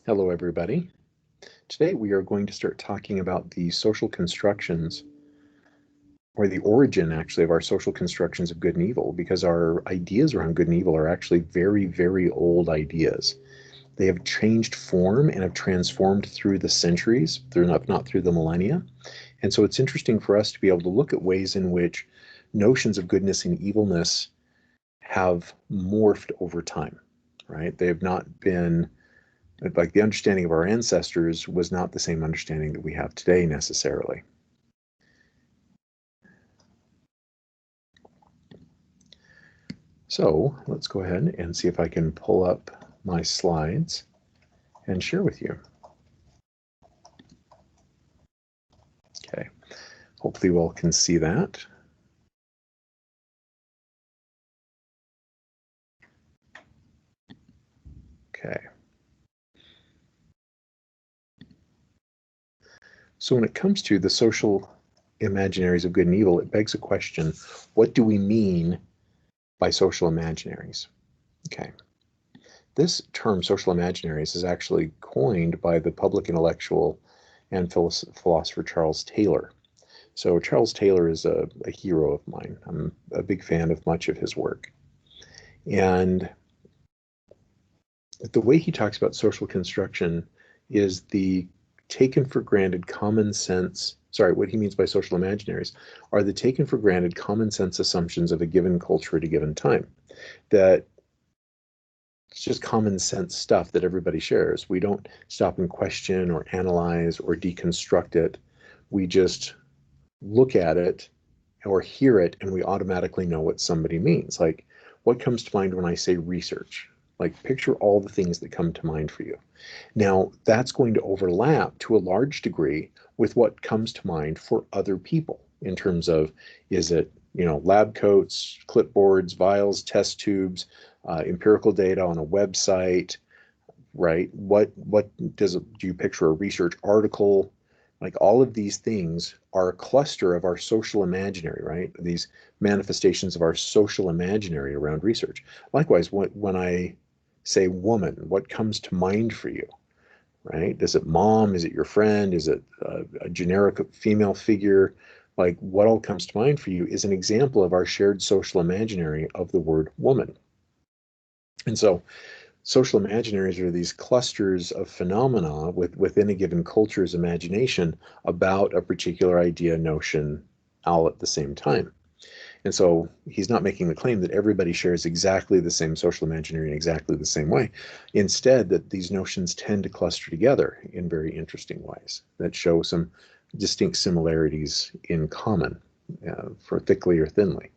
Hello, everybody. Today we are going to start talking about the social constructions, or the origin actually of our social constructions of good and evil, because our ideas around good and evil are actually very, very old ideas. They have changed form and have transformed through the centuries, through not through the millennia. And so it's interesting for us to be able to look at ways in which notions of goodness and evilness have morphed over time, right? They have not been like the understanding of our ancestors was not the same understanding that we have today necessarily. So let's go ahead and see if I can pull up my slides and share with you. Okay, hopefully you all can see that. Okay. So when it comes to the social imaginaries of good and evil, it begs a question, what do we mean by social imaginaries? Okay. This term, social imaginaries, is actually coined by the public intellectual and philosopher Charles Taylor. So Charles Taylor is a hero of mine. I'm a big fan of much of his work. And the way he talks about social construction is the taken for granted common sense. Sorry, what he means by social imaginaries are the taken for granted common sense assumptions of a given culture at a given time. That it's just common sense stuff that everybody shares. We don't stop and question or analyze or deconstruct it. We just look at it or hear it and we automatically know what somebody means. Like, what comes to mind when I say research? Like, picture all the things that come to mind for you. Now, that's going to overlap to a large degree with what comes to mind for other people in terms of, is it, lab coats, clipboards, vials, test tubes, empirical data on a website, right? What do you picture a research article? Like, all of these things are a cluster of our social imaginary, right? These manifestations of our social imaginary around research. Likewise, when I say woman, what comes to mind for you, right? Is it mom? Is it your friend? Is it a generic female figure? Like, what all comes to mind for you is an example of our shared social imaginary of the word woman. And so social imaginaries are these clusters of phenomena within a given culture's imagination about a particular idea, notion, all at the same time. And so he's not making the claim that everybody shares exactly the same social imaginary in exactly the same way. Instead, that these notions tend to cluster together in very interesting ways that show some distinct similarities in common, for thickly or thinly.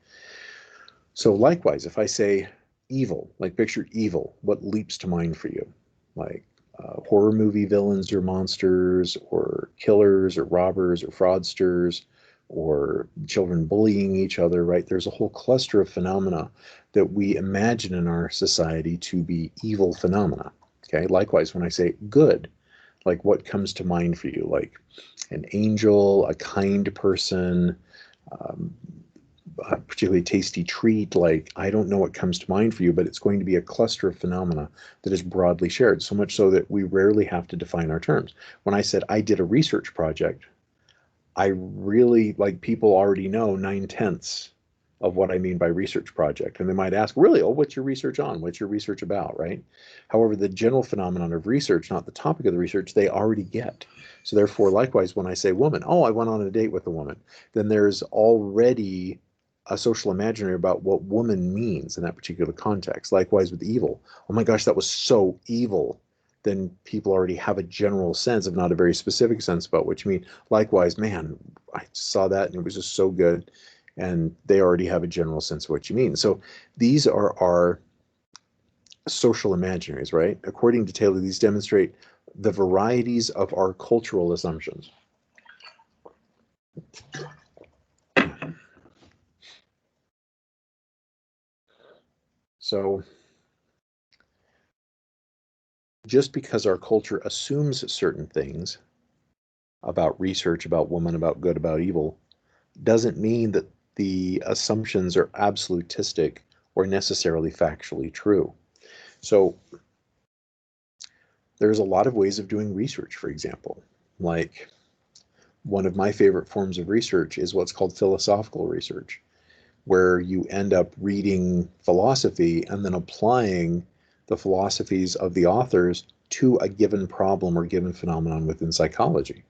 So likewise, if I say evil, like picture evil, what leaps to mind for you? Like horror movie villains or monsters or killers or robbers or fraudsters or children bullying each other, right? There's a whole cluster of phenomena that we imagine in our society to be evil phenomena. Okay. Likewise, when I say good, like what comes to mind for you? Like an angel, a kind person, um, a particularly tasty treat, like I don't know what comes to mind for you, but it's going to be a cluster of phenomena that is broadly shared, so much so that we rarely have to define our terms. When I said I did a research project, I really, like, people already know 9/10 of what I mean by research project. And they might ask, really, oh, what's your research on? What's your research about, right? However, the general phenomenon of research, not the topic of the research, they already get. So therefore, likewise, when I say woman, oh, I went on a date with a woman, then there's already a social imaginary about what woman means in that particular context. Likewise with evil. Oh my gosh, that was so evil. Then people already have a general sense, if not a very specific sense, about what you mean. Likewise, man, I saw that and it was just so good. And they already have a general sense of what you mean. So these are our social imaginaries, right? According to Taylor, these demonstrate the varieties of our cultural assumptions. So just because our culture assumes certain things about research, about woman, about good, about evil, doesn't mean that the assumptions are absolutistic or necessarily factually true. So There's a lot of ways of doing research, for example. Like, one of my favorite forms of research is what's called philosophical research, where you end up reading philosophy and then applying the philosophies of the authors to a given problem or given phenomenon within psychology.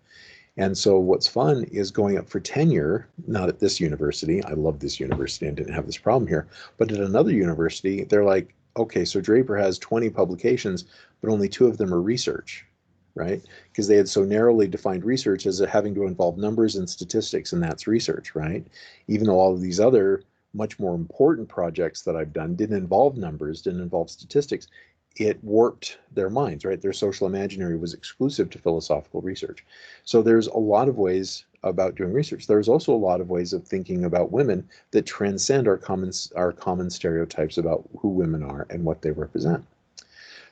And so what's fun is going up for tenure, not at this university. I love this university and didn't have this problem here. But at another university, they're like, okay, so Draper has 20 publications, but only two of them are research, right? Because they had so narrowly defined research as having to involve numbers and statistics, and that's research, right? Even though all of these other much more important projects that I've done didn't involve numbers, didn't involve statistics, it warped their minds, right? Their social imaginary was exclusive to philosophical research. So there's a lot of ways about doing research. There's also a lot of ways of thinking about women that transcend our common stereotypes about who women are and what they represent.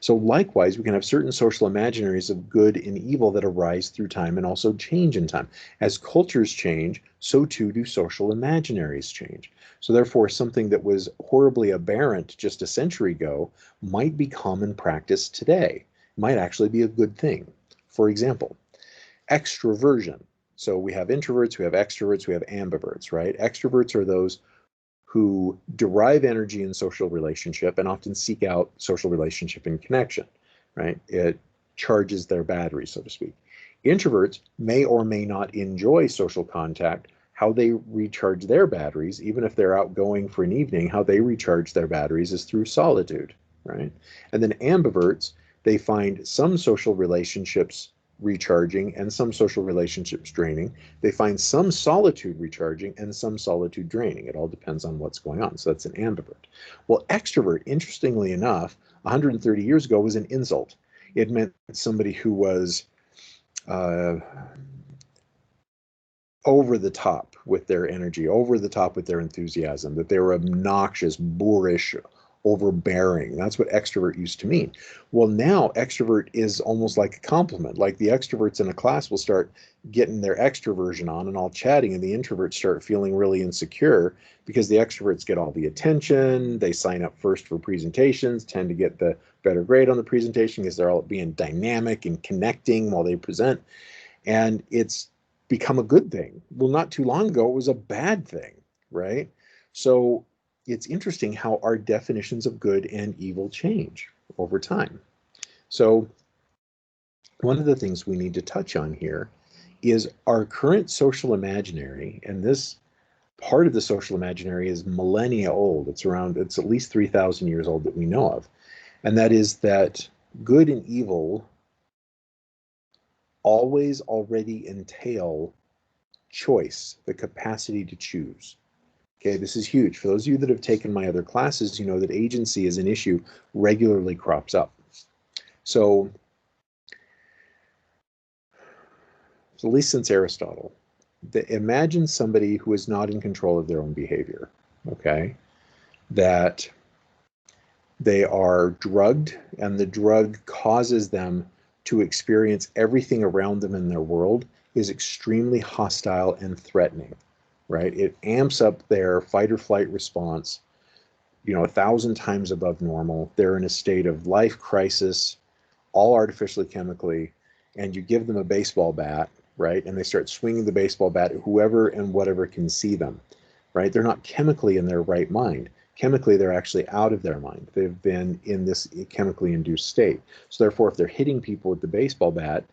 So likewise, we can have certain social imaginaries of good and evil that arise through time and also change in time. As cultures change, so too do social imaginaries change. So therefore, something that was horribly aberrant just a century ago might be common practice today, might actually be a good thing. For example, extroversion. So we have introverts, we have extroverts, we have ambiverts, right? Extroverts are those who derive energy in social relationship and often seek out social relationship and connection, right? It charges their battery, so to speak. Introverts may or may not enjoy social contact. How they recharge their batteries, even if they're out going for an evening, how they recharge their batteries is through solitude, right? And then ambiverts, they find some social relationships recharging and some social relationships draining. They find some solitude recharging and some solitude draining. It all depends on what's going on. So that's an ambivert. Well, extrovert, interestingly enough, 130 years ago was an insult. It meant somebody who was uh, over the top with their energy, over the top with their enthusiasm, that they were obnoxious, boorish, overbearing. That's what extrovert used to mean. Well, now extrovert is almost like a compliment. Like the extroverts in a class will start getting their extroversion on and all chatting, and the introverts start feeling really insecure because the extroverts get all the attention. They sign up first for presentations, tend to get the better grade on the presentation because they're all being dynamic and connecting while they present. And it's become a good thing. Well, not too long ago, it was a bad thing, right? So it's interesting how our definitions of good and evil change over time. So one of the things we need to touch on here is our current social imaginary, and this part of the social imaginary is millennia old. It's at least 3,000 years old that we know of. And that is that good and evil always already entail choice, the capacity to choose. Okay, this is huge. For those of you that have taken my other classes, you know that agency as an issue regularly crops up. So at least since Aristotle, imagine somebody who is not in control of their own behavior, okay? That they are drugged and the drug causes them to experience everything around them in their world is extremely hostile and threatening, right? It amps up their fight or flight response, 1,000 times above normal. They're in a state of life crisis, all artificially chemically, and you give them a baseball bat, right? And they start swinging the baseball bat at whoever and whatever can see them, right? They're not chemically in their right mind. Chemically, they're actually out of their mind. They've been in this chemically induced state. So therefore, if they're hitting people with the baseball bat,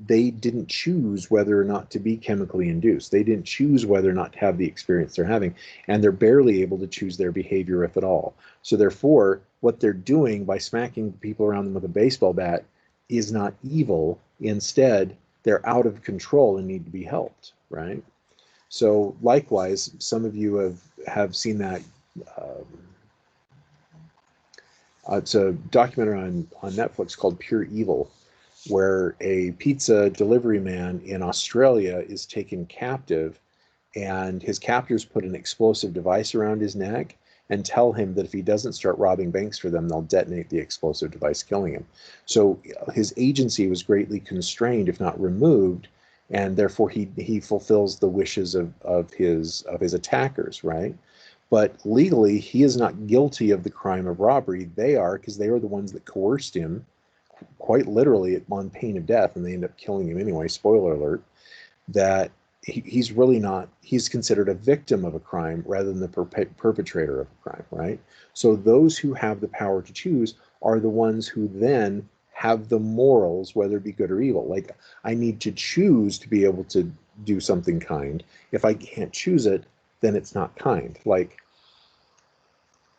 they didn't choose whether or not to be chemically induced. They didn't choose whether or not to have the experience they're having, and they're barely able to choose their behavior, if at all. So therefore, what they're doing by smacking people around them with a baseball bat is not evil. Instead, they're out of control and need to be helped, right? So likewise, some of you have seen that. Um, it's a documentary on Netflix called Pure Evil, where a pizza delivery man in Australia is taken captive, and his captors put an explosive device around his neck and tell him that if he doesn't start robbing banks for them, they'll detonate the explosive device, killing him. So his agency was greatly constrained, if not removed, and therefore he fulfills the wishes of his attackers, right? But legally, he is not guilty of the crime of robbery. They are, because they are the ones that coerced him quite literally on pain of death, and they end up killing him anyway, spoiler alert, that he's really not, he's considered a victim of a crime rather than the perpetrator of a crime, right? So those who have the power to choose are the ones who then have the morals, whether it be good or evil. Like, I need to choose to be able to do something kind. If I can't choose it, then it's not kind. Like,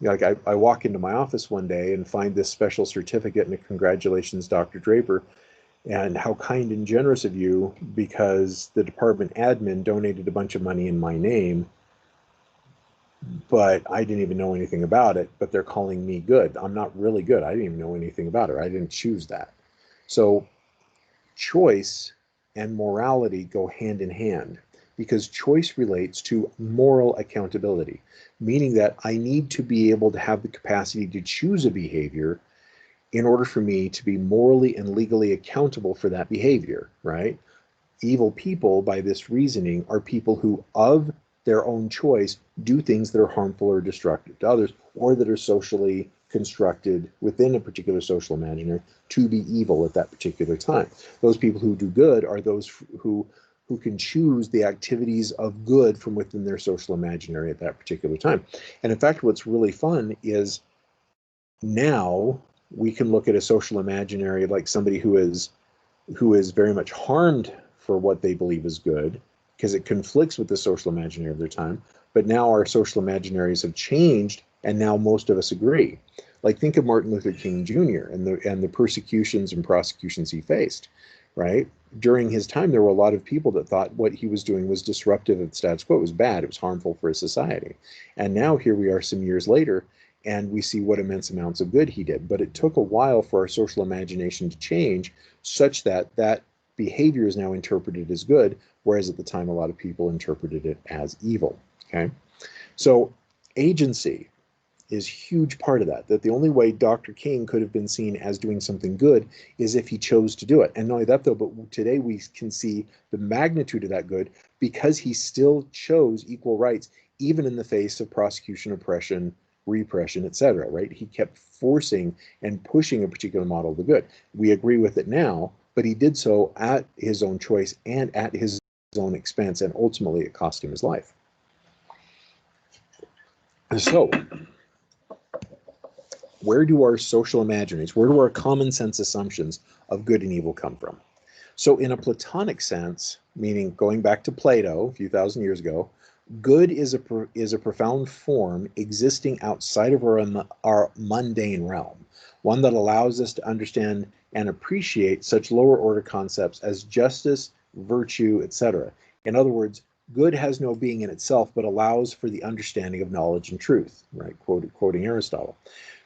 I walk into my office one day and find this special certificate and a congratulations, Dr. Draper, and how kind and generous of you, because the department admin donated a bunch of money in my name, but I didn't even know anything about it, but they're calling me good. I'm not really good. I didn't even know anything about it. I didn't choose that. So choice and morality go hand in hand, because choice relates to moral accountability, meaning that I need to be able to have the capacity to choose a behavior in order for me to be morally and legally accountable for that behavior, right? Evil people, by this reasoning, are people who, of their own choice, do things that are harmful or destructive to others, or that are socially constructed within a particular social imaginary to be evil at that particular time. Those people who do good are those who can choose the activities of good from within their social imaginary at that particular time. And in fact, what's really fun is now we can look at a social imaginary like somebody who is very much harmed for what they believe is good, because it conflicts with the social imaginary of their time. But now our social imaginaries have changed, and now most of us agree. Like, think of Martin Luther King Jr. and the persecutions and prosecutions he faced, right? During his time, there were a lot of people that thought what he was doing was disruptive of the status quo. It was bad. It was harmful for his society. And now here we are some years later, and we see what immense amounts of good he did. But it took a while for our social imagination to change such that that behavior is now interpreted as good, whereas at the time a lot of people interpreted it as evil. Okay, so agency is a huge part of that the only way Dr. King could have been seen as doing something good is if he chose to do it. And not only that though, but today we can see the magnitude of that good because he still chose equal rights, even in the face of prosecution, oppression, repression, etc. Right? He kept forcing and pushing a particular model of the good. We agree with it now, but he did so at his own choice and at his own expense, and ultimately it cost him his life. So where do our social imaginaries, where do our common sense assumptions of good and evil come from? So in a Platonic sense, meaning going back to Plato a few thousand years ago, good is a profound form existing outside of our mundane realm, one that allows us to understand and appreciate such lower order concepts as justice, virtue, etc. In other words, good has no being in itself, but allows for the understanding of knowledge and truth, right? Quoting Aristotle.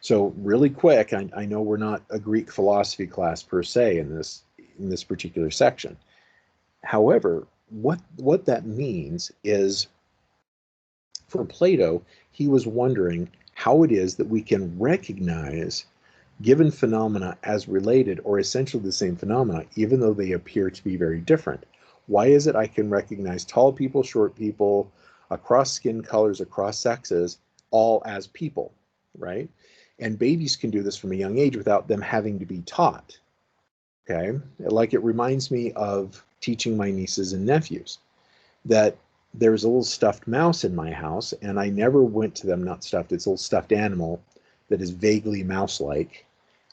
So really quick, I know we're not a Greek philosophy class per se in this particular section. However, what that means is, for Plato, he was wondering how it is that we can recognize given phenomena as related or essentially the same phenomena, even though they appear to be very different. Why is it I can recognize tall people, short people, across skin colors, across sexes, all as people, right? And babies can do this from a young age without them having to be taught, okay? Like, it reminds me of teaching my nieces and nephews that there's a little stuffed mouse in my house, and I never went to them, not stuffed, it's a little stuffed animal that is vaguely mouse-like.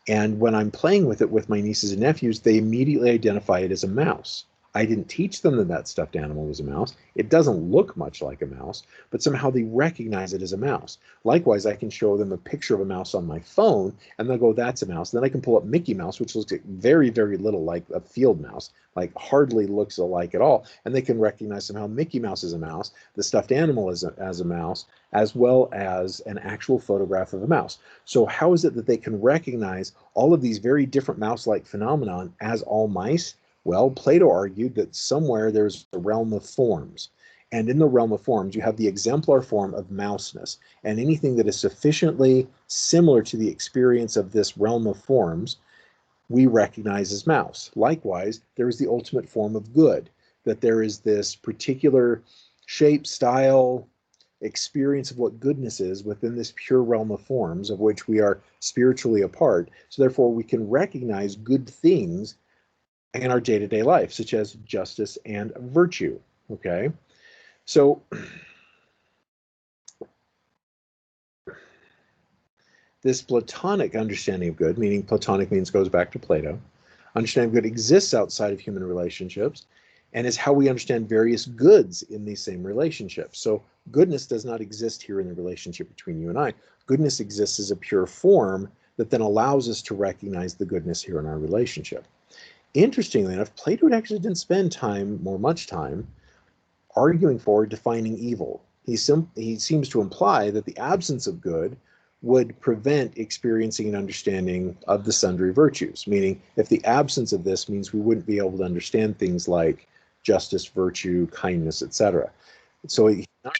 And when I'm playing with it with my nieces and nephews, they immediately identify it as a mouse. I didn't teach them that that stuffed animal was a mouse. It doesn't look much like a mouse, but somehow they recognize it as a mouse. Likewise, I can show them a picture of a mouse on my phone, and they'll go, that's a mouse. Then I can pull up Mickey Mouse, which looks very, very little like a field mouse, like hardly looks alike at all. And they can recognize somehow Mickey Mouse is a mouse, the stuffed animal is as a mouse, as well as an actual photograph of a mouse. So how is it that they can recognize all of these very different mouse-like phenomenon as all mice? Well, Plato argued that somewhere there's a realm of forms. And in the realm of forms, you have the exemplar form of mouseness. And anything that is sufficiently similar to the experience of this realm of forms, we recognize as mouse. Likewise, there is the ultimate form of good, that there is this particular shape, style, experience of what goodness is within this pure realm of forms of which we are spiritually a part. So therefore we can recognize good things in our day-to-day life, such as justice and virtue. Okay, so this Platonic understanding of good, meaning Platonic means goes back to Plato, understanding of good exists outside of human relationships and is how we understand various goods in these same relationships. So goodness does not exist here in the relationship between you and I. Goodness exists as a pure form that then allows us to recognize the goodness here in our relationship. Interestingly enough, Plato actually didn't spend much time, arguing for defining evil. He seems to imply that the absence of good would prevent experiencing and understanding of the sundry virtues, meaning if the absence of this means we wouldn't be able to understand things like justice, virtue, kindness, etc. So he's not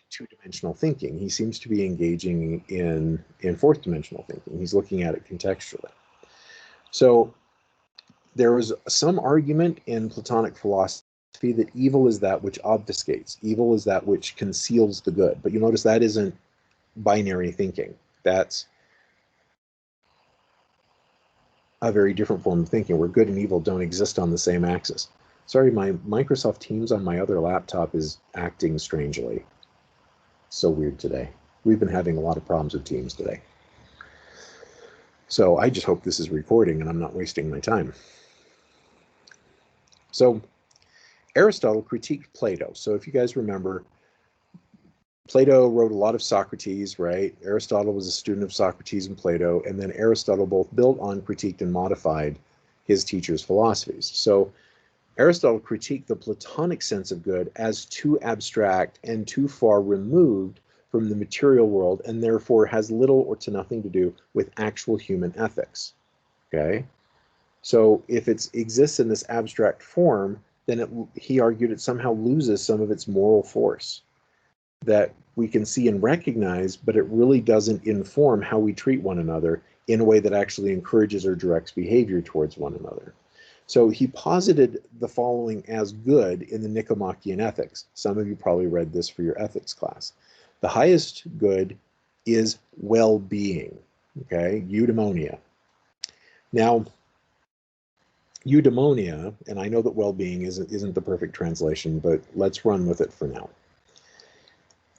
two-dimensional thinking. He seems to be engaging in fourth-dimensional thinking. He's looking at it contextually. So there was some argument in Platonic philosophy that evil is that which obfuscates, evil is that which conceals the good. But you notice that isn't binary thinking. That's a very different form of thinking where good and evil don't exist on the same axis. Sorry, my Microsoft Teams on my other laptop is acting strangely. So weird today. We've been having a lot of problems with Teams today. So I just hope this is recording and I'm not wasting my time. So Aristotle critiqued Plato. So if you guys remember, Plato wrote a lot of Socrates, right? Aristotle was a student of Socrates and Plato, and then Aristotle both built on, critiqued, and modified his teacher's philosophies. So Aristotle critiqued the Platonic sense of good as too abstract and too far removed from the material world, and therefore has little or to nothing to do with actual human ethics. Okay? So if it exists in this abstract form, then he argued it somehow loses some of its moral force that we can see and recognize, but it really doesn't inform how we treat one another in a way that actually encourages or directs behavior towards one another. So he posited the following as good in the Nicomachean Ethics. Some of you probably read this for your ethics class. The highest good is well-being, okay, eudaimonia. Now, eudaimonia, and I know that well-being isn't the perfect translation, but let's run with it for now.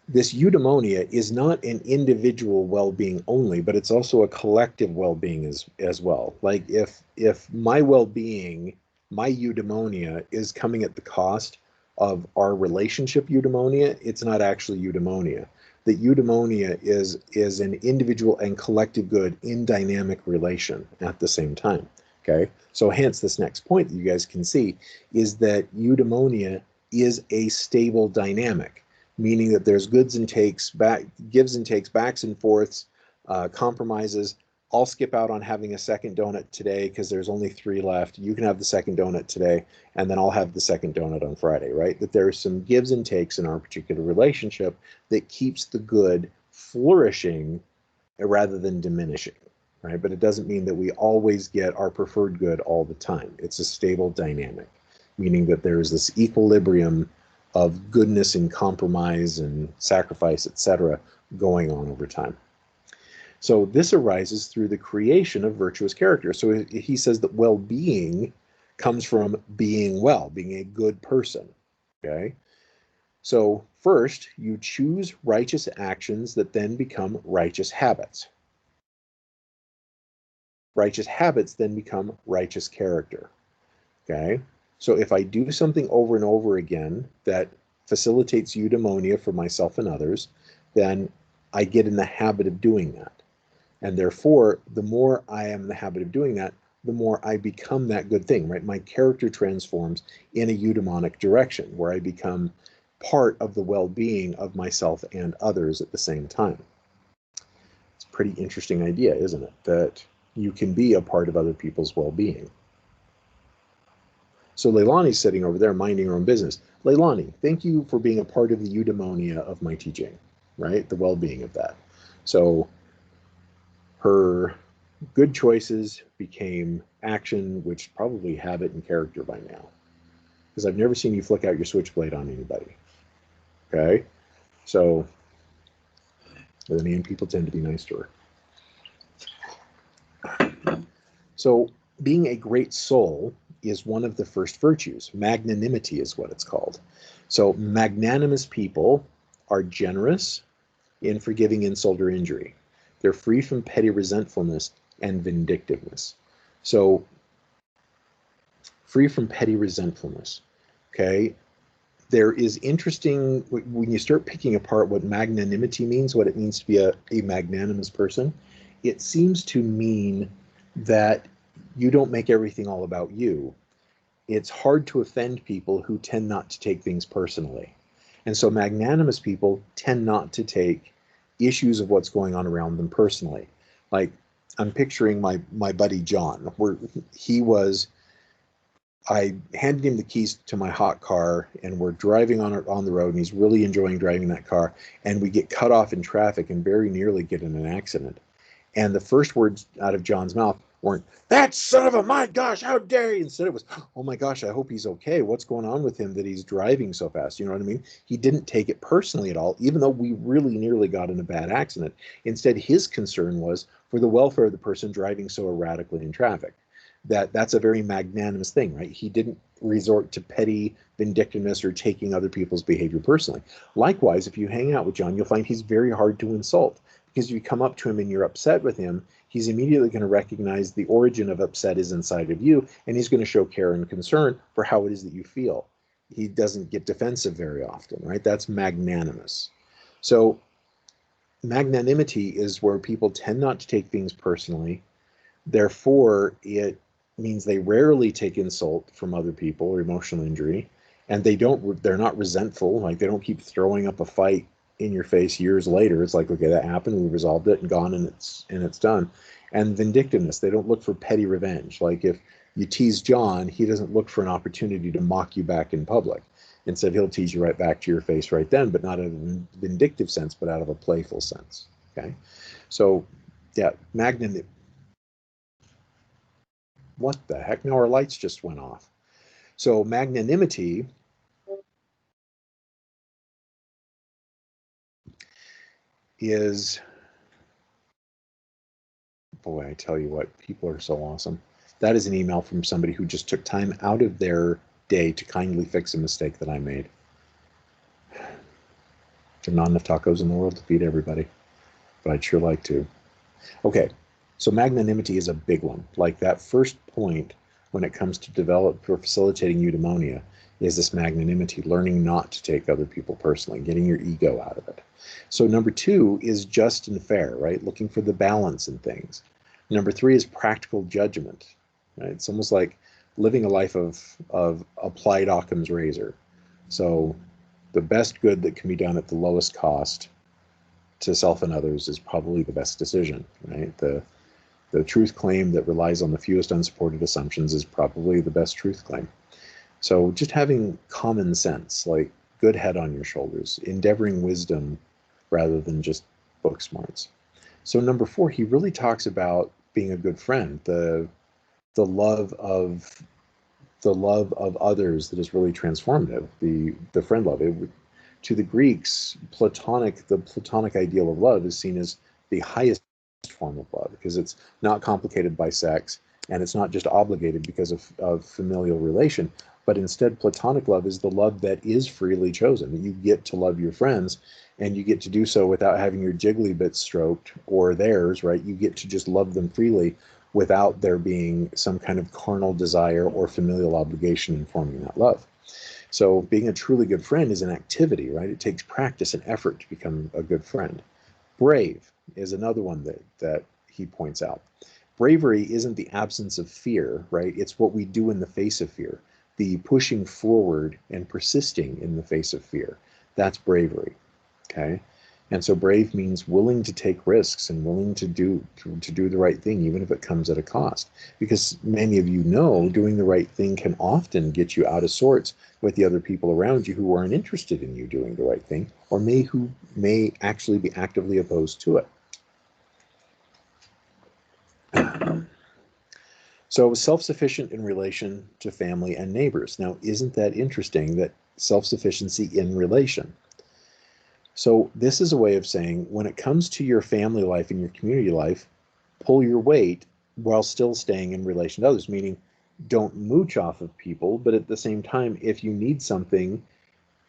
This eudaimonia is not an individual well-being only, but it's also a collective well-being as well. Like if my well-being, my eudaimonia is coming at the cost of our relationship eudaimonia, it's not actually eudaimonia. The eudaimonia is an individual and collective good in dynamic relation at the same time. Okay, so hence this next point that you guys can see is that eudaimonia is a stable dynamic, meaning that there's gives and takes, backs and forths, compromises. I'll skip out on having a second donut today because there's only 3 left. You can have the second donut today, and then I'll have the second donut on Friday, right? That there's some gives and takes in our particular relationship that keeps the good flourishing rather than diminishing, right? But it doesn't mean that we always get our preferred good all the time. It's a stable dynamic, meaning that there's this equilibrium of goodness and compromise and sacrifice, etc., going on over time. So this arises through the creation of virtuous character. So he says that well-being comes from being well, being a good person. Okay? So first, you choose righteous actions that then become righteous habits. Righteous habits then become righteous character. Okay? So if I do something over and over again that facilitates eudaimonia for myself and others, then I get in the habit of doing that. And therefore, the more I am in the habit of doing that, the more I become that good thing, right? My character transforms in a eudaimonic direction where I become part of the well-being of myself and others at the same time. It's a pretty interesting idea, isn't it? That you can be a part of other people's well-being. So Leilani's sitting over there minding her own business. Leilani, thank you for being a part of the eudaimonia of my teaching, right? The well-being of that. So her good choices became action, which probably habit and character by now. Because I've never seen you flick out your switchblade on anybody. Okay? So, I mean, people tend to be nice to her. So, being a great soul is one of the first virtues. Magnanimity is what it's called. So, magnanimous people are generous in forgiving insult or injury. They're free from petty resentfulness and vindictiveness. So, free from petty resentfulness. Okay. There is interesting, when you start picking apart what magnanimity means, what it means to be a magnanimous person, it seems to mean that you don't make everything all about you. It's hard to offend people who tend not to take things personally. And so magnanimous people tend not to take issues of what's going on around them personally. Like, I'm picturing my buddy John, where he was, I handed him the keys to my hot car, and we're driving on the road, and he's really enjoying driving that car, and we get cut off in traffic and very nearly get in an accident. And the first words out of John's mouth weren't, "That son of a, my gosh, how dare you!" Instead it was, "Oh my gosh, I hope he's okay. What's going on with him that he's driving so fast?" You know what I mean? He didn't take it personally at all, even though we really nearly got in a bad accident. Instead, his concern was for the welfare of the person driving so erratically in traffic. That's a very magnanimous thing, right? He didn't resort to petty vindictiveness or taking other people's behavior personally. Likewise, if you hang out with John, you'll find he's very hard to insult, because if you come up to him and you're upset with him, he's immediately going to recognize the origin of upset is inside of you, and he's going to show care and concern for how it is that you feel. He doesn't get defensive very often, right? That's magnanimous. So magnanimity is where people tend not to take things personally. Therefore, it means they rarely take insult from other people or emotional injury, and they're not resentful. Like, they don't keep throwing up a fight in your face years later. It's like, okay, that happened, we resolved it and gone, and it's done. And vindictiveness, they don't look for petty revenge. Like, if you tease John, he doesn't look for an opportunity to mock you back in public. Instead, he'll tease you right back to your face right then, but not in a vindictive sense, but out of a playful sense. Okay, so yeah, magnanimity. What the heck? No, our lights just went off. So magnanimity is, boy, I tell you what, people are so awesome. That is an email from somebody who just took time out of their day to kindly fix a mistake that I made. There are not enough tacos in the world to feed everybody, but I'd sure like to. Okay, so magnanimity is a big one. Like, that first point when it comes to develop for facilitating eudaimonia is this magnanimity, learning not to take other people personally, getting your ego out of it. So number two is just and fair, right? Looking for the balance in things. Number three is practical judgment, right? It's almost like living a life of applied Occam's razor. So the best good that can be done at the lowest cost to self and others is probably the best decision, right? The truth claim that relies on the fewest unsupported assumptions is probably the best truth claim. So just having common sense, like good head on your shoulders, endeavoring wisdom rather than just book smarts. So number four, he really talks about being a good friend, the love of others that is really transformative, the friend love. To the Greeks, the Platonic ideal of love is seen as the highest form of love, because it's not complicated by sex, and it's not just obligated because of familial relation, but instead Platonic love is the love that is freely chosen. You get to love your friends, and you get to do so without having your jiggly bits stroked or theirs, right? You get to just love them freely without there being some kind of carnal desire or familial obligation informing that love. So being a truly good friend is an activity, right? It takes practice and effort to become a good friend. Brave is another one that he points out. Bravery isn't the absence of fear, right? It's what we do in the face of fear, the pushing forward and persisting in the face of fear. That's bravery, okay? And so brave means willing to take risks and willing to do the right thing, even if it comes at a cost. Because many of you know, doing the right thing can often get you out of sorts with the other people around you who aren't interested in you doing the right thing, or who may actually be actively opposed to it. So self-sufficient in relation to family and neighbors. Now, isn't that interesting, that self-sufficiency in relation? So this is a way of saying when it comes to your family life and your community life, pull your weight while still staying in relation to others, meaning don't mooch off of people, but at the same time, if you need something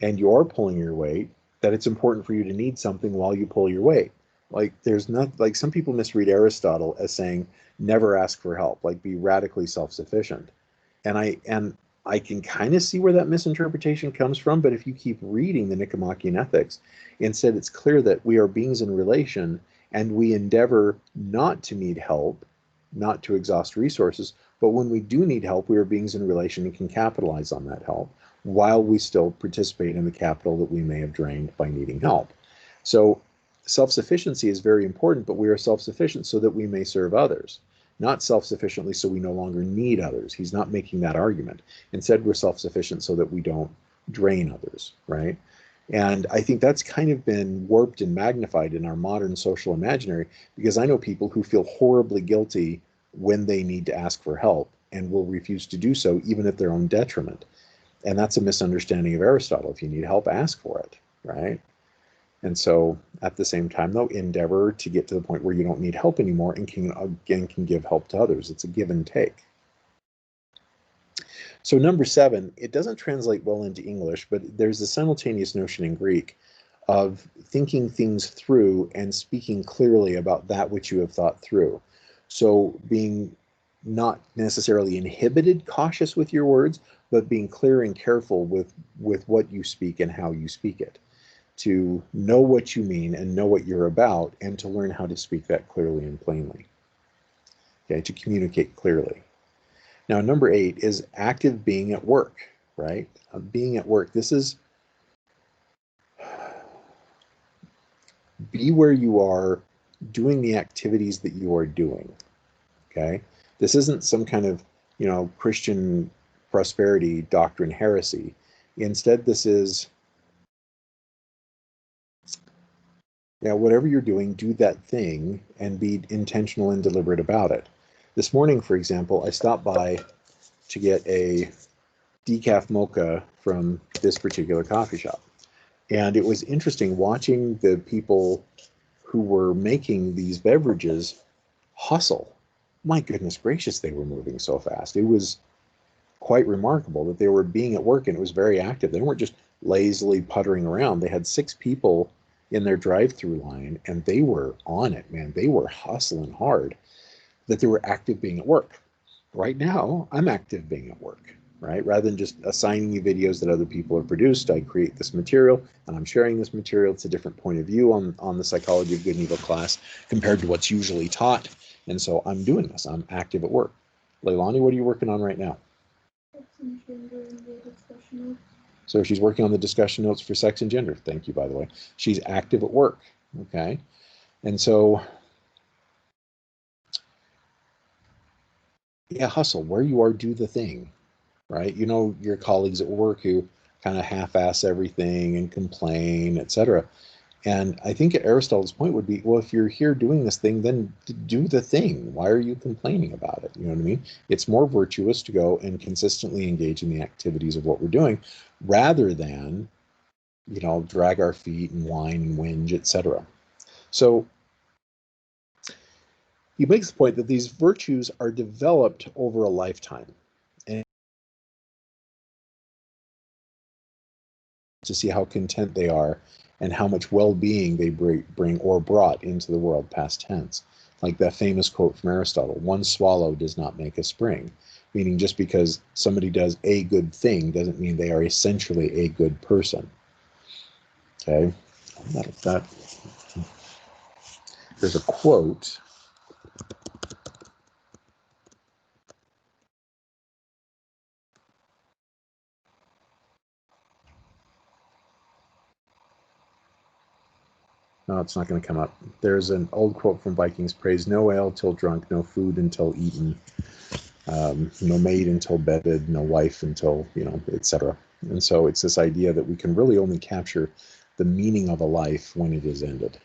and you're pulling your weight, that it's important for you to need something while you pull your weight. Like there's not like some people misread Aristotle as saying never ask for help, like be radically self-sufficient. And I can kind of see where that misinterpretation comes from, but if you keep reading the Nicomachean Ethics, instead it's clear that we are beings in relation and we endeavor not to need help, not to exhaust resources, but when we do need help, we are beings in relation and can capitalize on that help while we still participate in the capital that we may have drained by needing help. So self-sufficiency is very important, but we are self-sufficient so that we may serve others, not self-sufficiently so we no longer need others. He's not making that argument. Instead, we're self-sufficient so that we don't drain others, right? And I think that's kind of been warped and magnified in our modern social imaginary, because I know people who feel horribly guilty when they need to ask for help and will refuse to do so even at their own detriment. And that's a misunderstanding of Aristotle. If you need help, ask for it, right? And so at the same time, though, endeavor to get to the point where you don't need help anymore and can again can give help to others. It's a give and take. So number 7, it doesn't translate well into English, but there's a simultaneous notion in Greek of thinking things through and speaking clearly about that which you have thought through. So being not necessarily inhibited, cautious with your words, but being clear and careful with what you speak and how you speak it, to know what you mean and know what you're about, and to learn how to speak that clearly and plainly. Okay, to communicate clearly. Now, number 8 is active being at work, right? Being at work. This is be where you are doing the activities that you are doing. Okay. This isn't some kind of, Christian prosperity doctrine heresy. Instead, this is, whatever you're doing, do that thing and be intentional and deliberate about it. This morning, for example, I stopped by to get a decaf mocha from this particular coffee shop. And it was interesting watching the people who were making these beverages hustle. My goodness gracious, they were moving so fast. It was quite remarkable that they were being at work, and it was very active. They weren't just lazily puttering around. They had 6 people in their drive-through line, and they were on it, man. They were hustling hard, that they were active being at work. Right now, I'm active being at work, right? Rather than just assigning you videos that other people have produced, I create this material and I'm sharing this material. It's a different point of view on the psychology of good and evil class compared to what's usually taught. And so I'm doing this. I'm active at work. Leilani, what are you working on right now? So she's working on the discussion notes for sex and gender. Thank you, by the way. She's active at work. Okay. And so, yeah, hustle. Where you are, do the thing, right? Your colleagues at work who kind of half-ass everything and complain, etc. And I think Aristotle's point would be, well, if you're here doing this thing, then do the thing. Why are you complaining about it? You know what I mean? It's more virtuous to go and consistently engage in the activities of what we're doing rather than, drag our feet and whine and whinge, etc. So he makes the point that these virtues are developed over a lifetime, and to see how content they are and how much well-being they bring or brought into the world, past tense. Like that famous quote from Aristotle, one swallow does not make a spring, meaning just because somebody does a good thing doesn't mean they are essentially a good person. Okay, there's a quote. No, it's not going to come up. There's an old quote from Vikings: praise no ale till drunk, no food until eaten, no maid until bedded, no wife until, etc. And so it's this idea that we can really only capture the meaning of a life when it is ended.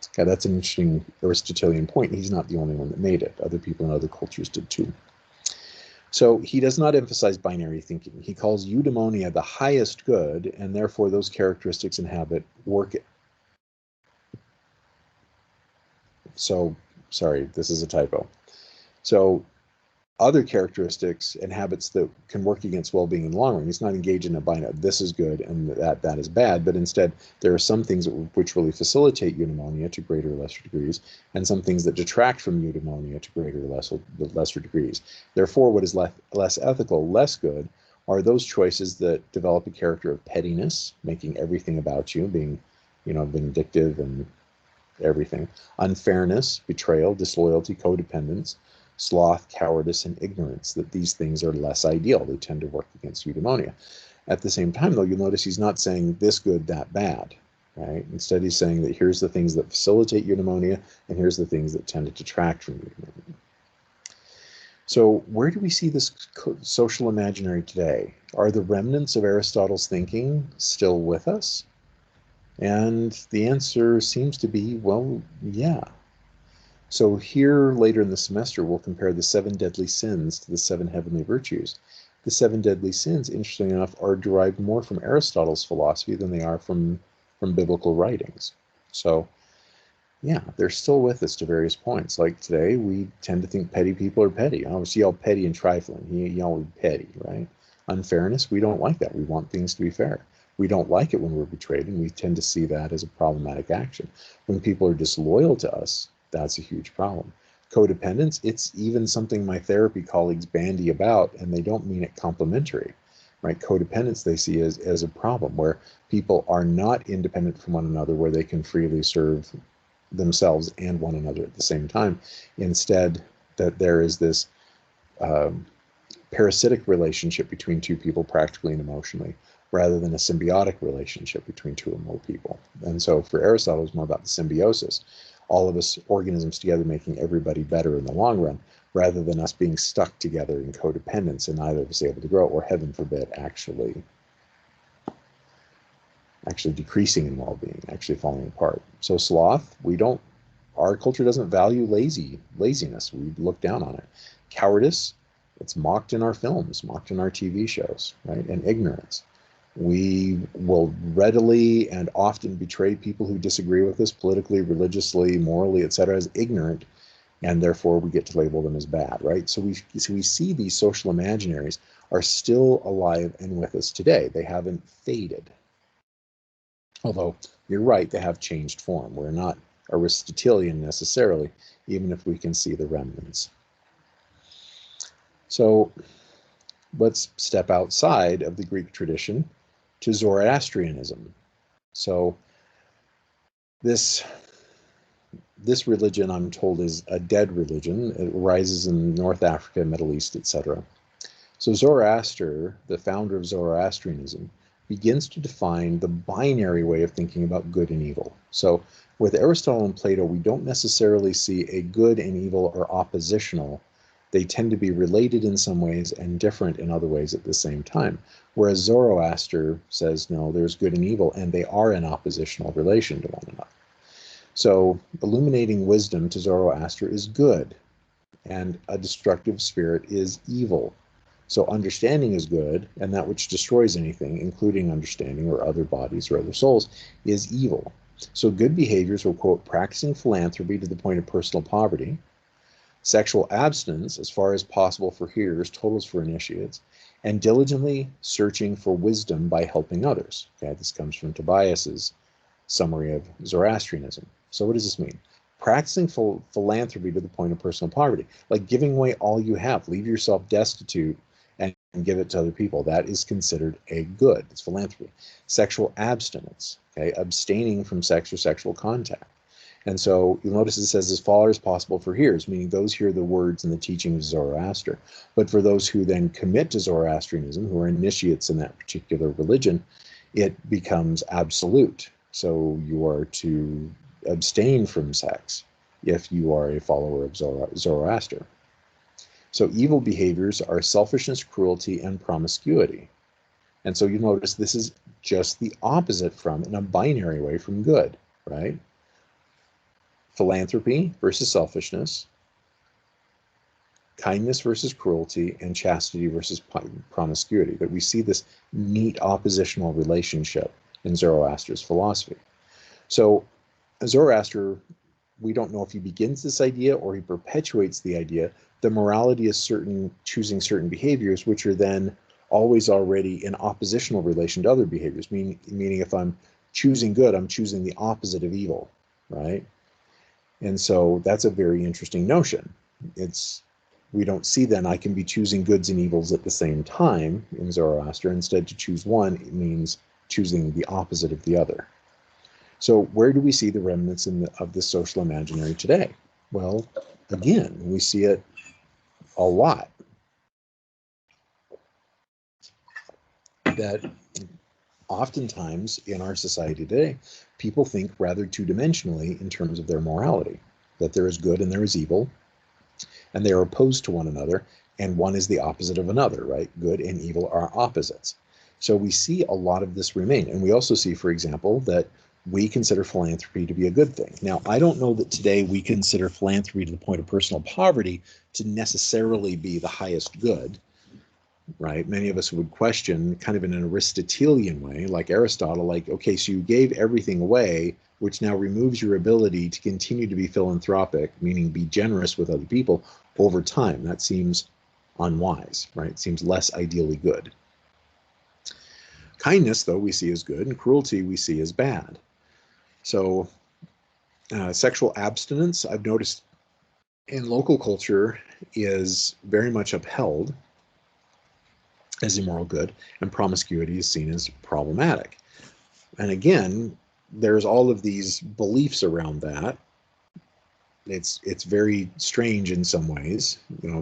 Okay, that's an interesting Aristotelian point. He's not the only one that made it. Other people in other cultures did too. So he does not emphasize binary thinking. He calls eudaimonia the highest good, and therefore those characteristics inhabit work So, sorry, this is a typo. So other characteristics and habits that can work against well-being in the long run. He's not engaged in a binary, this is good and that is bad, but instead there are some things which really facilitate eudaimonia to greater or lesser degrees, and some things that detract from eudaimonia to greater or lesser degrees. Therefore, what is less ethical, less good, are those choices that develop a character of pettiness, making everything about you, being, vindictive and everything, unfairness, betrayal, disloyalty, codependence, sloth, cowardice, and ignorance, that these things are less ideal. They tend to work against eudaimonia. At the same time, though, you'll notice he's not saying this good, that bad, right? Instead, he's saying that here's the things that facilitate eudaimonia, and here's the things that tend to detract from eudaimonia. So where do we see this social imaginary today? Are the remnants of Aristotle's thinking still with us? And the answer seems to be, well, yeah. So here, later in the semester, we'll compare the 7 deadly sins to the 7 heavenly virtues. The 7 deadly sins, interestingly enough, are derived more from Aristotle's philosophy than they are from biblical writings. So, yeah, they're still with us to various points. Like today, we tend to think petty people are petty. Oh, see all petty and trifling. Y'all are petty, right? Unfairness, we don't like that. We want things to be fair. We don't like it when we're betrayed, and we tend to see that as a problematic action. When people are disloyal to us, that's a huge problem. Codependence, it's even something my therapy colleagues bandy about, and they don't mean it complimentary, right? Codependence they see as a problem where people are not independent from one another, where they can freely serve themselves and one another at the same time. Instead, that there is this parasitic relationship between two people, practically and emotionally, rather than a symbiotic relationship between two or more people. And so for Aristotle, it's more about the symbiosis, all of us organisms together making everybody better in the long run, rather than us being stuck together in codependence and neither of us able to grow, or heaven forbid, actually decreasing in well-being, actually falling apart. So sloth, our culture doesn't value laziness. We look down on it. Cowardice, it's mocked in our films, mocked in our TV shows, right? And ignorance. We will readily and often betray people who disagree with us politically, religiously, morally, etc., as ignorant, and therefore we get to label them as bad, right? So we see these social imaginaries are still alive and with us today. They haven't faded. Although you're right, they have changed form. We're not Aristotelian necessarily, even if we can see the remnants. So let's step outside of the Greek tradition to Zoroastrianism. So this religion, I'm told, is a dead religion. It arises in North Africa, Middle East, etc. So Zoroaster, the founder of Zoroastrianism, begins to define the binary way of thinking about good and evil. So with Aristotle and Plato, we don't necessarily see a good and evil are oppositional. They tend to be related in some ways and different in other ways at the same time. Whereas Zoroaster says, no, there's good and evil, and they are in oppositional relation to one another. So illuminating wisdom to Zoroaster is good, and a destructive spirit is evil. So understanding is good, and that which destroys anything, including understanding or other bodies or other souls, is evil. So good behaviors will, quote, practicing philanthropy to the point of personal poverty, sexual abstinence as far as possible for hearers, totals for initiates, and diligently searching for wisdom by helping others. Okay, this comes from Tobias's summary of Zoroastrianism. So what does this mean? Practicing philanthropy to the point of personal poverty, like giving away all you have, leave yourself destitute and give it to other people. That is considered a good. It's philanthropy. Sexual abstinence, okay, abstaining from sex or sexual contact. And so you'll notice it says as far as possible for hearers, meaning those hear the words and the teaching of Zoroaster. But for those who then commit to Zoroastrianism, who are initiates in that particular religion, it becomes absolute. So you are to abstain from sex if you are a follower of Zoroaster. So evil behaviors are selfishness, cruelty, and promiscuity. And so you notice this is just the opposite from, in a binary way, from good, right? Philanthropy versus selfishness, kindness versus cruelty, and chastity versus promiscuity. But we see this neat oppositional relationship in Zoroaster's philosophy. So Zoroaster we don't know if he begins this idea or he perpetuates the idea that morality is choosing certain behaviors, which are then always already in oppositional relation to other behaviors. Meaning if I'm choosing good, I'm choosing the opposite of evil, right? And so that's a very interesting notion. We don't see then I can be choosing goods and evils at the same time in Zoroaster. Instead, to choose one, it means choosing the opposite of the other. So where do we see the remnants of the social imaginary today? Well, again, we see it a lot. That oftentimes in our society today, people think rather two-dimensionally in terms of their morality, that there is good and there is evil, and they are opposed to one another, and one is the opposite of another, right? Good and evil are opposites. So we see a lot of this remain. And we also see, for example, that we consider philanthropy to be a good thing. Now, I don't know that today we consider philanthropy to the point of personal poverty to necessarily be the highest good, right? Many of us would question, kind of in an Aristotelian way, like Aristotle, like, okay, so you gave everything away, which now removes your ability to continue to be philanthropic, meaning be generous with other people over time. That seems unwise, right? It seems less ideally good. Kindness, though, we see as good, and cruelty we see as bad. So sexual abstinence, I've noticed in local culture, is very much upheld as immoral good, and promiscuity is seen as problematic. And again, there's all of these beliefs around that. It's very strange in some ways,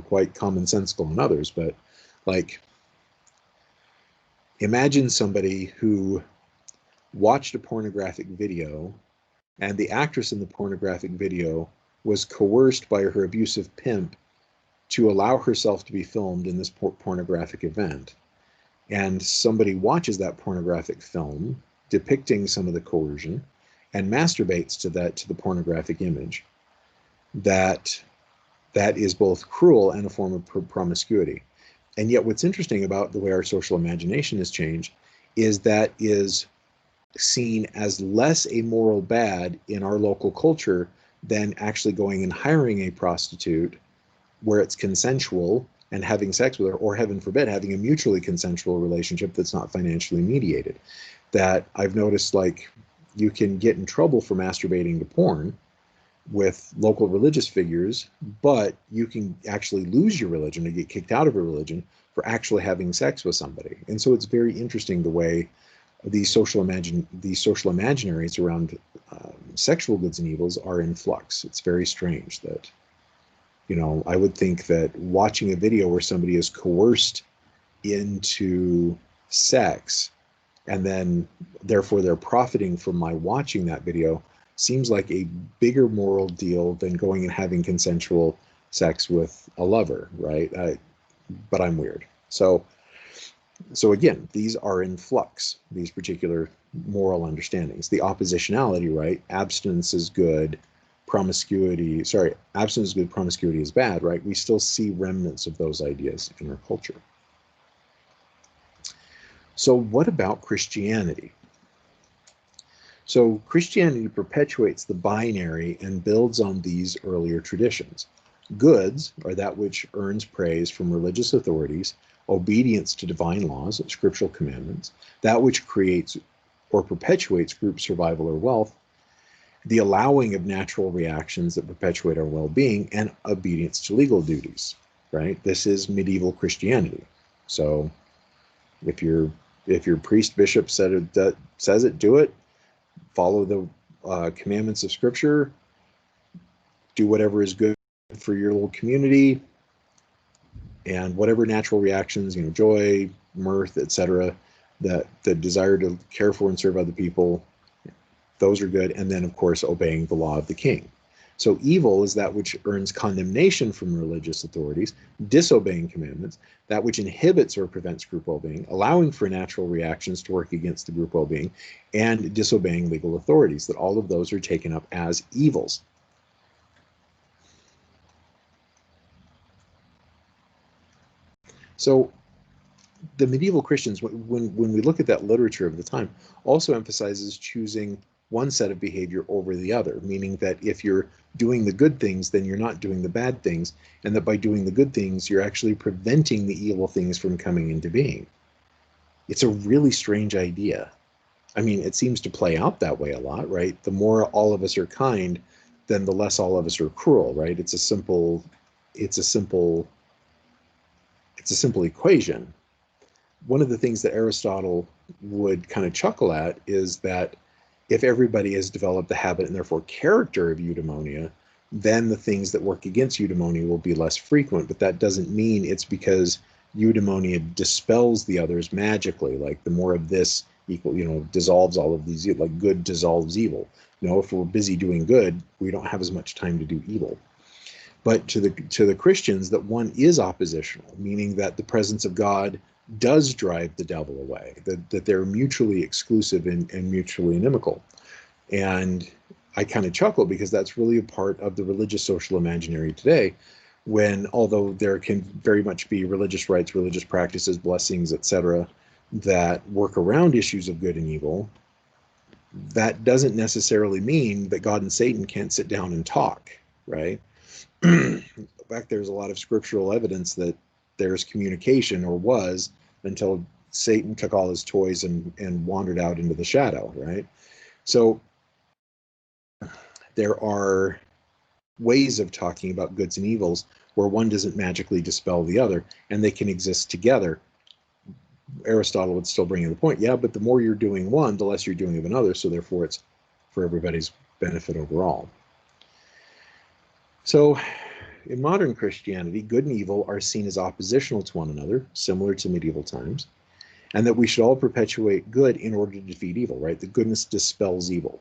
quite commonsensical in others, but like, imagine somebody who watched a pornographic video and the actress in the pornographic video was coerced by her abusive pimp to allow herself to be filmed in this pornographic event. And somebody watches that pornographic film depicting some of the coercion and masturbates to the pornographic image. That is both cruel and a form of promiscuity. And yet what's interesting about the way our social imagination has changed is that is seen as less a moral bad in our local culture than actually going and hiring a prostitute where it's consensual and having sex with her, or heaven forbid, having a mutually consensual relationship that's not financially mediated. That I've noticed, like, you can get in trouble for masturbating to porn with local religious figures, but you can actually lose your religion or get kicked out of a religion for actually having sex with somebody. And so it's very interesting the way these social imaginaries around sexual goods and evils are in flux. It's very strange that, I would think that watching a video where somebody is coerced into sex and then therefore they're profiting from my watching that video seems like a bigger moral deal than going and having consensual sex with a lover, right? But I'm weird. So again, these are in flux, these particular moral understandings. The oppositionality, right? Abstinence is good, abstinence is good, promiscuity is bad, right? We still see remnants of those ideas in our culture. So what about Christianity? So Christianity perpetuates the binary and builds on these earlier traditions. Goods are that which earns praise from religious authorities, obedience to divine laws, scriptural commandments, that which creates or perpetuates group survival or wealth, the allowing of natural reactions that perpetuate our well-being, and obedience to legal duties, right? This is medieval Christianity. So if your priest, bishop says it, do it. Follow the commandments of Scripture. Do whatever is good for your little community, and whatever natural reactions, joy, mirth, etc., that the desire to care for and serve other people, those are good. And then, of course, obeying the law of the king. So evil is that which earns condemnation from religious authorities, disobeying commandments, that which inhibits or prevents group well-being, allowing for natural reactions to work against the group well-being, and disobeying legal authorities, that all of those are taken up as evils. So the medieval Christians, when we look at that literature of the time, also emphasizes choosing one set of behavior over the other, meaning that if you're doing the good things, then you're not doing the bad things, and that by doing the good things, you're actually preventing the evil things from coming into being. It's a really strange idea. I mean, it seems to play out that way a lot, right? The more all of us are kind, then the less all of us are cruel, right? It's a simple, it's a simple equation. One of the things that Aristotle would kind of chuckle at is that if everybody has developed the habit and therefore character of eudaimonia, then the things that work against eudaimonia will be less frequent. But that doesn't mean it's because eudaimonia dispels the others magically. Like the more of this equal, dissolves all of these, like good dissolves evil. If we're busy doing good, we don't have as much time to do evil. But to the Christians, that one is oppositional, meaning that the presence of God does drive the devil away, that they're mutually exclusive and mutually inimical. And I kind of chuckle because that's really a part of the religious social imaginary today, when although there can very much be religious rites, religious practices, blessings, etc., that work around issues of good and evil, that doesn't necessarily mean that God and Satan can't sit down and talk, right? In fact, there's a lot of scriptural evidence that there's communication, or was, until Satan took all his toys and wandered out into the shadow, right? So there are ways of talking about goods and evils where one doesn't magically dispel the other, and they can exist together. Aristotle would still bring in the point, yeah, but the more you're doing one, the less you're doing of another, so therefore it's for everybody's benefit overall. So in modern Christianity, good and evil are seen as oppositional to one another, similar to medieval times, and that we should all perpetuate good in order to defeat evil, right? The goodness dispels evil.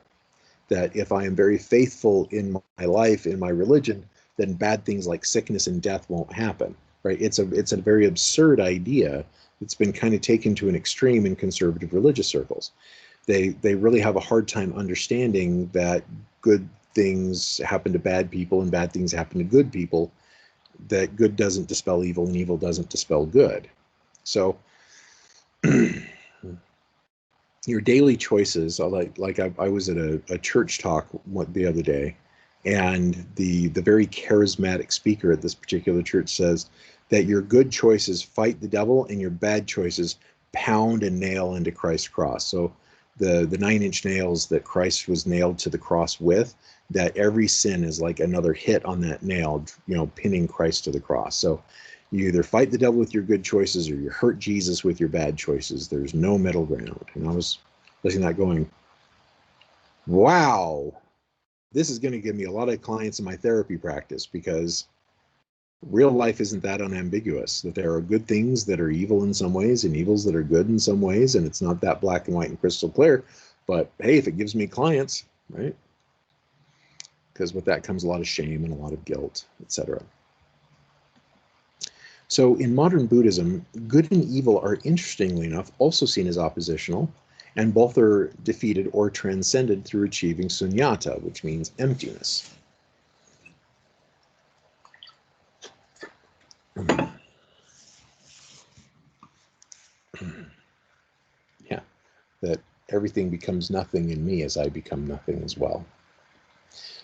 That if I am very faithful in my life, in my religion, then bad things like sickness and death won't happen, right? It's a very absurd idea that's been kind of taken to an extreme in conservative religious circles. They really have a hard time understanding that good things happen to bad people and bad things happen to good people, that good doesn't dispel evil and evil doesn't dispel good. So your daily choices, I was at a church talk the other day, and the very charismatic speaker at this particular church says that your good choices fight the devil and your bad choices pound and nail into Christ's cross. So the 9-inch nails that Christ was nailed to the cross with, that every sin is like another hit on that nail, pinning Christ to the cross. So you either fight the devil with your good choices or you hurt Jesus with your bad choices. There's no middle ground. And I was listening to that going, wow, this is going to give me a lot of clients in my therapy practice, because real life isn't that unambiguous, that there are good things that are evil in some ways and evils that are good in some ways, and it's not that black and white and crystal clear. But hey, if it gives me clients, right? Because with that comes a lot of shame and a lot of guilt, etc. So in modern Buddhism, good and evil are, interestingly enough, also seen as oppositional, and both are defeated or transcended through achieving sunyata, which means emptiness. Yeah, that everything becomes nothing in me as I become nothing as well.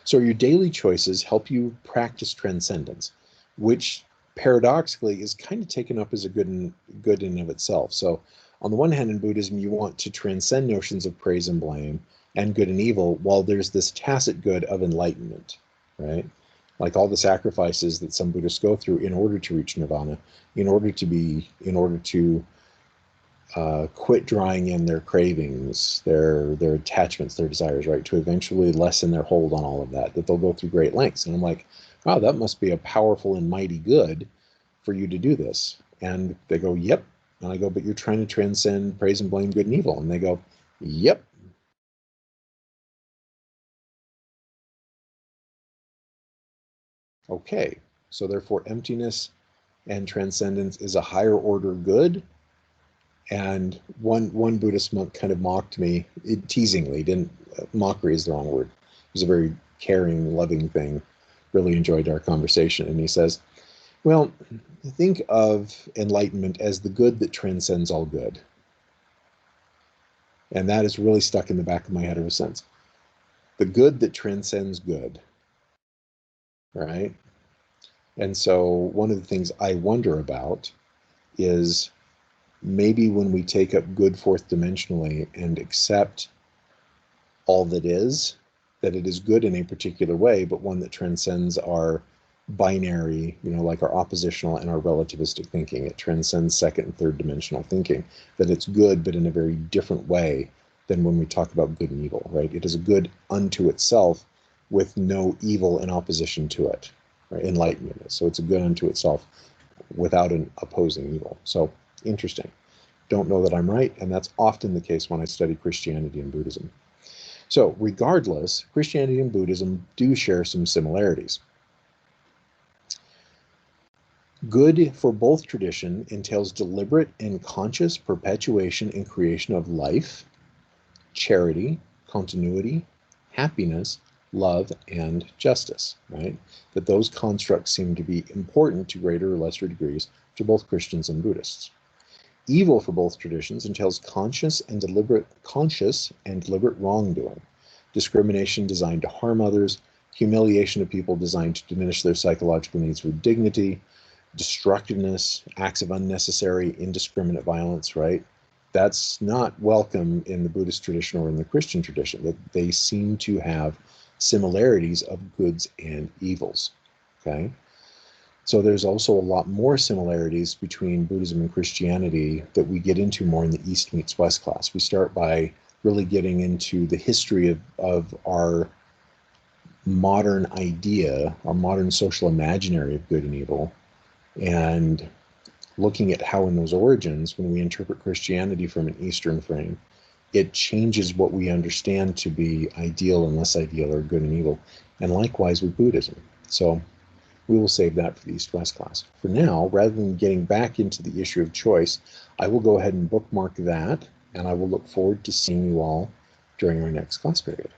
So your daily choices help you practice transcendence, which paradoxically is kind of taken up as a good in and of itself. So on the one hand, in Buddhism, you want to transcend notions of praise and blame and good and evil, while there's this tacit good of enlightenment, right? Like all the sacrifices that some Buddhists go through in order to reach nirvana, in order to quit drawing in their cravings, their attachments, their desires, right? To eventually lessen their hold on all of that, that they'll go through great lengths. And I'm like, wow, that must be a powerful and mighty good for you to do this. And they go, yep. And I go, but you're trying to transcend praise and blame, good and evil. And they go, yep. Okay. So therefore, emptiness and transcendence is a higher order good. And one Buddhist monk kind of mocked me, teasingly. Didn't Mockery is the wrong word. It was a very caring, loving thing. Really enjoyed our conversation. And he says, well, think of enlightenment as the good that transcends all good. And that is really stuck in the back of my head ever since. the good that transcends good, right? And so one of the things I wonder about is maybe when we take up good fourth dimensionally and accept all that is, that it is good in a particular way, but one that transcends our binary, like our oppositional and our relativistic thinking. It transcends second and third dimensional thinking, that it's good, but in a very different way than when we talk about good and evil, right? It is a good unto itself with no evil in opposition to it, right? Enlightenment. So it's a good unto itself without an opposing evil. So interesting. Don't know that I'm right, and that's often the case when I study Christianity and Buddhism. So regardless, Christianity and Buddhism do share some similarities. Good for both tradition entails deliberate and conscious perpetuation and creation of life, charity, continuity, happiness, love, and justice, right? That those constructs seem to be important to greater or lesser degrees to both Christians and Buddhists. Evil for both traditions entails conscious and deliberate wrongdoing, discrimination designed to harm others, humiliation of people designed to diminish their psychological needs with dignity, destructiveness, acts of unnecessary, indiscriminate violence, right? That's not welcome in the Buddhist tradition or in the Christian tradition, that they seem to have similarities of goods and evils, okay? So there's also a lot more similarities between Buddhism and Christianity that we get into more in the East Meets West class. We start by really getting into the history of our modern idea, our modern social imaginary of good and evil, and looking at how in those origins, when we interpret Christianity from an Eastern frame, it changes what we understand to be ideal and less ideal, or good and evil, and likewise with Buddhism. So we will save that for the East-West class. For now, rather than getting back into the issue of choice, I will go ahead and bookmark that, and I will look forward to seeing you all during our next class period.